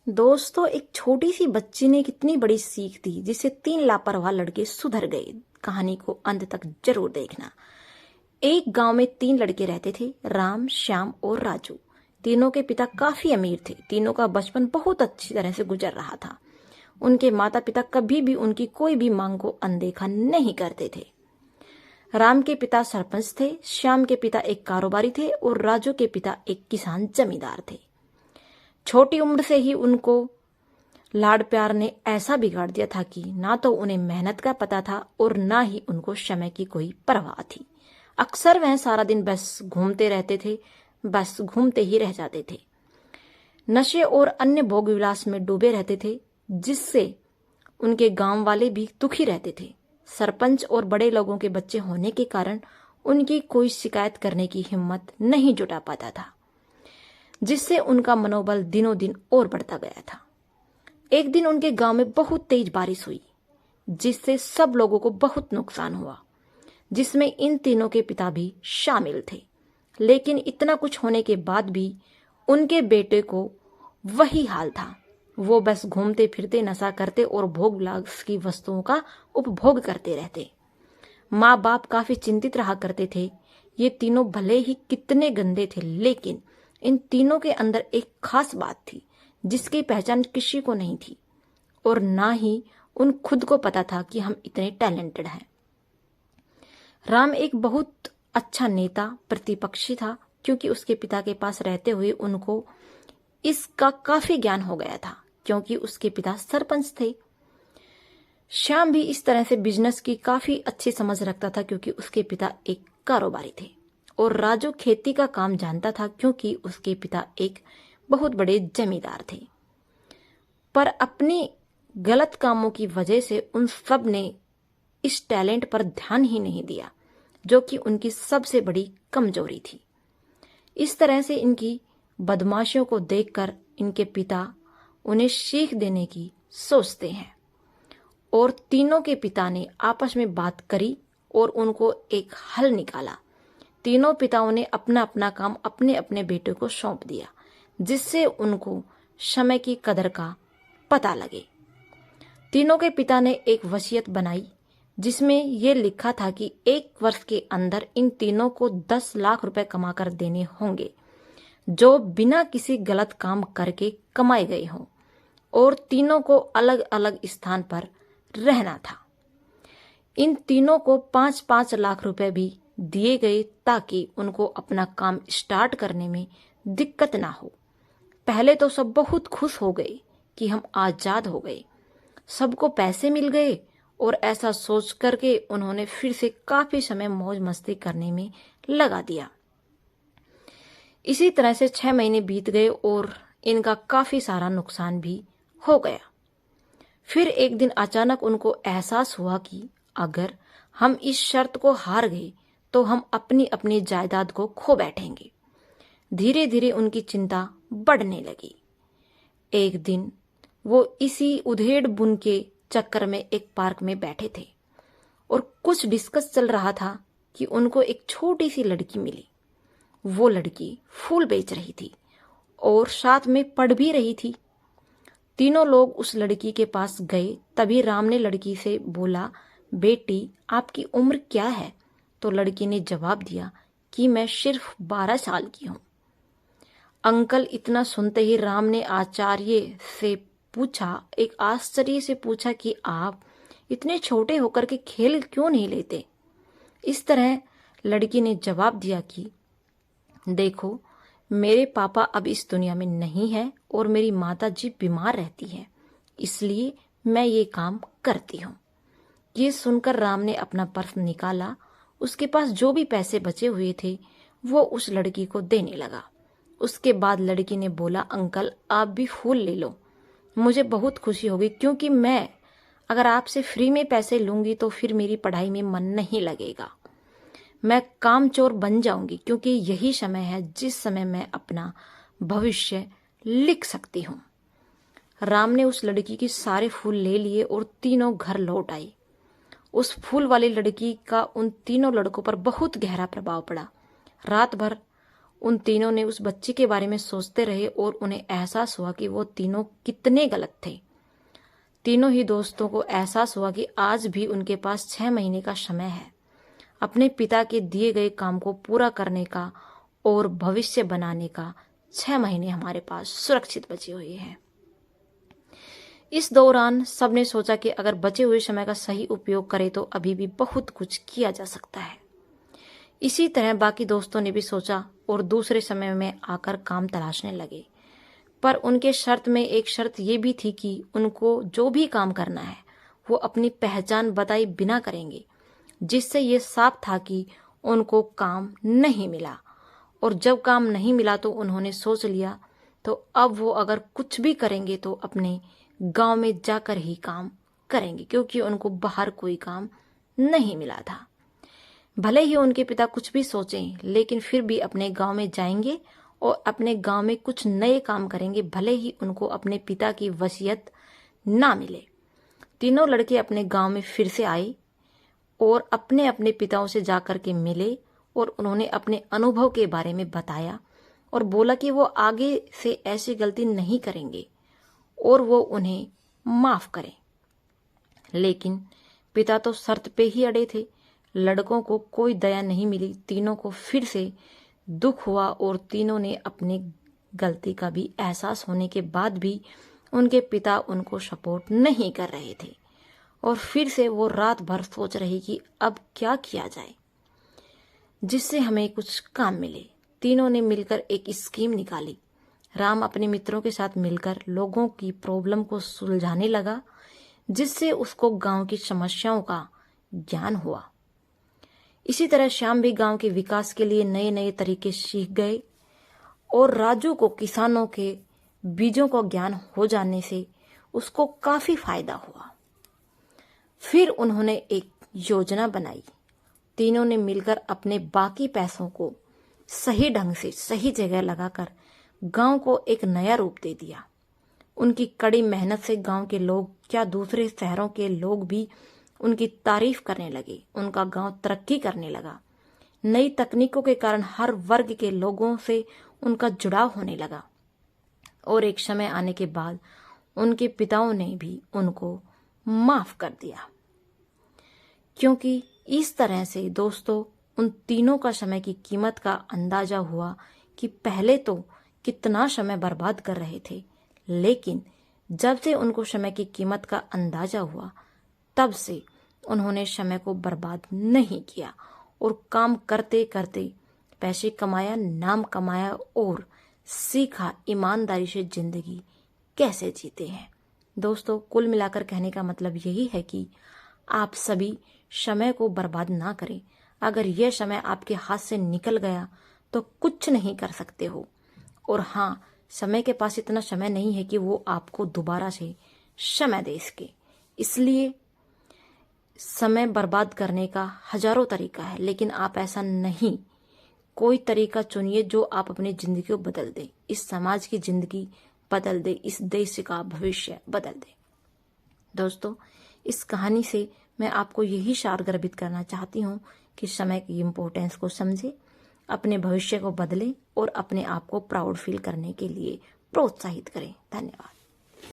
दोस्तों, एक छोटी सी बच्ची ने कितनी बड़ी सीख दी जिससे 3 लापरवाह लड़के सुधर गए। कहानी को अंत तक जरूर देखना। एक गांव में 3 लड़के रहते थे, राम, श्याम और राजू। तीनों के पिता काफी अमीर थे। तीनों का बचपन बहुत अच्छी तरह से गुजर रहा था। उनके माता पिता कभी भी उनकी कोई भी मांग को अनदेखा नहीं करते थे। राम के पिता सरपंच थे, श्याम के पिता एक कारोबारी थे और राजू के पिता एक किसान जमींदार थे। छोटी उम्र से ही उनको लाड प्यार ने ऐसा बिगाड़ दिया था कि ना तो उन्हें मेहनत का पता था और ना ही उनको समय की कोई परवाह थी। अक्सर वह सारा दिन बस घूमते रहते थे, बस घूमते ही रह जाते थे। नशे और अन्य भोग विलास में डूबे रहते थे, जिससे उनके गांव वाले भी दुखी रहते थे। सरपंच और बड़े लोगों के बच्चे होने के कारण उनकी कोई शिकायत करने की हिम्मत नहीं जुटा पाता था, जिससे उनका मनोबल दिनों दिन और बढ़ता गया था। एक दिन उनके गांव में बहुत तेज बारिश हुई, जिससे सब लोगों को बहुत नुकसान हुआ, जिसमें इन तीनों के पिता भी शामिल थे। लेकिन इतना कुछ होने के बाद भी उनके बेटे को वही हाल था। वो बस घूमते फिरते नशा करते और भोग विलास की वस्तुओं का उपभोग करते रहते। माँ बाप काफी चिंतित रहा करते थे। ये तीनों भले ही कितने गंदे थे, लेकिन इन तीनों के अंदर एक खास बात थी जिसकी पहचान किसी को नहीं थी और ना ही उन खुद को पता था कि हम इतने टैलेंटेड हैं। राम एक बहुत अच्छा नेता प्रतिपक्षी था, क्योंकि उसके पिता के पास रहते हुए उनको इसका काफी ज्ञान हो गया था, क्योंकि उसके पिता सरपंच थे। श्याम भी इस तरह से बिजनेस की काफी अच्छी समझ रखता था, क्योंकि उसके पिता एक कारोबारी थे। और राजू खेती का काम जानता था, क्योंकि उसके पिता एक बहुत बड़े जमींदार थे। पर अपने गलत कामों की वजह से उन सब ने इस टैलेंट पर ध्यान ही नहीं दिया, जो कि उनकी सबसे बड़ी कमजोरी थी। इस तरह से इनकी बदमाशियों को देखकर इनके पिता उन्हें सीख देने की सोचते हैं और तीनों के पिता ने आपस में बात करी और उनको एक हल निकाला। तीनों पिताओं ने अपना अपना काम अपने अपने बेटे को सौंप दिया, जिससे उनको समय की कदर का पता लगे। तीनों के पिता ने एक वसीयत बनाई, जिसमें यह लिखा था कि 1 वर्ष के अंदर इन तीनों को 10 लाख रुपए कमाकर देने होंगे, जो बिना किसी गलत काम करके कमाए गए हों, और तीनों को अलग अलग स्थान पर रहना था। इन तीनों को 5-5 लाख रुपए भी दिए गए, ताकि उनको अपना काम स्टार्ट करने में दिक्कत ना हो। पहले तो सब बहुत खुश हो गए कि हम आजाद हो गए, सबको पैसे मिल गए, और ऐसा सोच करके उन्होंने फिर से काफी समय मौज मस्ती करने में लगा दिया। इसी तरह से 6 महीने बीत गए और इनका काफी सारा नुकसान भी हो गया। फिर एक दिन अचानक उनको एहसास हुआ कि अगर हम इस शर्त को हार गए तो हम अपनी अपनी जायदाद को खो बैठेंगे। धीरे धीरे उनकी चिंता बढ़ने लगी। एक दिन वो इसी उधेड़ बुन के चक्कर में एक पार्क में बैठे थे और कुछ डिस्कस चल रहा था कि उनको एक छोटी सी लड़की मिली। वो लड़की फूल बेच रही थी और साथ में पढ़ भी रही थी। तीनों लोग उस लड़की के पास गए। तभी राम ने लड़की से बोला, बेटी आपकी उम्र क्या है? तो लड़की ने जवाब दिया कि मैं सिर्फ 12 साल की हूं। अंकल, इतना सुनते ही राम ने आचार्य से पूछा, एक आश्चर्य से पूछा कि आप इतने छोटे होकर के खेल क्यों नहीं लेते? इस तरह लड़की ने जवाब दिया कि देखो, मेरे पापा अब इस दुनिया में नहीं है और मेरी माता जी बीमार रहती है, इसलिए मैं ये काम करती हूँ। ये सुनकर राम ने अपना पर्स निकाला। उसके पास जो भी पैसे बचे हुए थे वो उस लड़की को देने लगा। उसके बाद लड़की ने बोला, अंकल आप भी फूल ले लो, मुझे बहुत खुशी होगी, क्योंकि मैं अगर आपसे फ्री में पैसे लूंगी तो फिर मेरी पढ़ाई में मन नहीं लगेगा, मैं कामचोर बन जाऊंगी, क्योंकि यही समय है जिस समय मैं अपना भविष्य लिख सकती हूँ। राम ने उस लड़की के सारे फूल ले लिए और तीनों घर लौट आई। उस फूल वाली लड़की का उन तीनों लड़कों पर बहुत गहरा प्रभाव पड़ा। रात भर उन तीनों ने उस बच्ची के बारे में सोचते रहे और उन्हें एहसास हुआ कि वो तीनों कितने गलत थे। तीनों ही दोस्तों को एहसास हुआ कि आज भी उनके पास 6 महीने का समय है अपने पिता के दिए गए काम को पूरा करने का और भविष्य बनाने का। 6 महीने हमारे पास सुरक्षित बचे हुए हैं। इस दौरान सबने सोचा कि अगर बचे हुए समय का सही उपयोग करें तो अभी भी बहुत कुछ किया जा सकता है। इसी तरह बाकी दोस्तों ने भी सोचा और दूसरे समय में आकर काम तलाशने लगे। पर उनके शर्त में एक शर्त ये भी थी कि उनको जो भी काम करना है वो अपनी पहचान बताए बिना करेंगे, जिससे ये साफ था कि उनको काम नहीं मिला। और जब काम नहीं मिला तो उन्होंने सोच लिया तो अब वो अगर कुछ भी करेंगे तो अपने गांव में जाकर ही काम करेंगे, क्योंकि उनको बाहर कोई काम नहीं मिला था। भले ही उनके पिता कुछ भी सोचें, लेकिन फिर भी अपने गांव में जाएंगे और अपने गांव में कुछ नए काम करेंगे, भले ही उनको अपने पिता की वसीयत ना मिले। तीनों लड़के अपने गांव में फिर से आए और अपने अपने पिताओं से जाकर के मिले और उन्होंने अपने अनुभव के बारे में बताया और बोला कि वो आगे से ऐसी गलती नहीं करेंगे और वो उन्हें माफ करें। लेकिन पिता तो शर्त पे ही अड़े थे। लड़कों को कोई दया नहीं मिली। तीनों को फिर से दुख हुआ और तीनों ने अपनी गलती का भी एहसास होने के बाद भी उनके पिता उनको सपोर्ट नहीं कर रहे थे और फिर से वो रात भर सोच रही कि अब क्या किया जाए जिससे हमें कुछ काम मिले। तीनों ने मिलकर एक स्कीम निकाली। राम अपने मित्रों के साथ मिलकर लोगों की प्रॉब्लम को सुलझाने लगा, जिससे उसको गांव की समस्याओं का ज्ञान हुआ। इसी तरह श्याम भी गांव के विकास के लिए नए नए तरीके सीख गए और राजू को किसानों के बीजों का ज्ञान हो जाने से उसको काफी फायदा हुआ। फिर उन्होंने एक योजना बनाई। तीनों ने मिलकर अपने बाकी पैसों को सही ढंग से सही जगह लगाकर गांव को एक नया रूप दे दिया। उनकी कड़ी मेहनत से गांव के लोग क्या दूसरे शहरों के लोग भी उनकी तारीफ करने लगे। उनका गांव तरक्की करने लगा। नई तकनीकों के कारण हर वर्ग के लोगों से उनका जुड़ाव होने लगा और एक समय आने के बाद उनके पिताओं ने भी उनको माफ कर दिया। क्योंकि इस तरह से दोस्तों उन तीनों का समय की कीमत का अंदाजा हुआ कि पहले तो कितना समय बर्बाद कर रहे थे, लेकिन जब से उनको समय की कीमत का अंदाजा हुआ तब से उन्होंने समय को बर्बाद नहीं किया और काम करते करते पैसे कमाया, नाम कमाया और सीखा ईमानदारी से जिंदगी कैसे जीते हैं। दोस्तों कुल मिलाकर कहने का मतलब यही है कि आप सभी समय को बर्बाद ना करें। अगर यह समय आपके हाथ से निकल गया तो कुछ नहीं कर सकते हो। और हाँ, समय के पास इतना समय नहीं है कि वो आपको दोबारा से समय दे सके। इसलिए समय बर्बाद करने का हजारों तरीका है, लेकिन आप ऐसा नहीं, कोई तरीका चुनिए जो आप अपनी जिंदगी को बदल दे, इस समाज की जिंदगी बदल दे, इस देश का भविष्य बदल दे। दोस्तों इस कहानी से मैं आपको यही सार गर्भित करना चाहती हूँ कि समय की इम्पोर्टेंस को समझे, अपने भविष्य को बदलें और अपने आप को प्राउड फील करने के लिए प्रोत्साहित करें। धन्यवाद।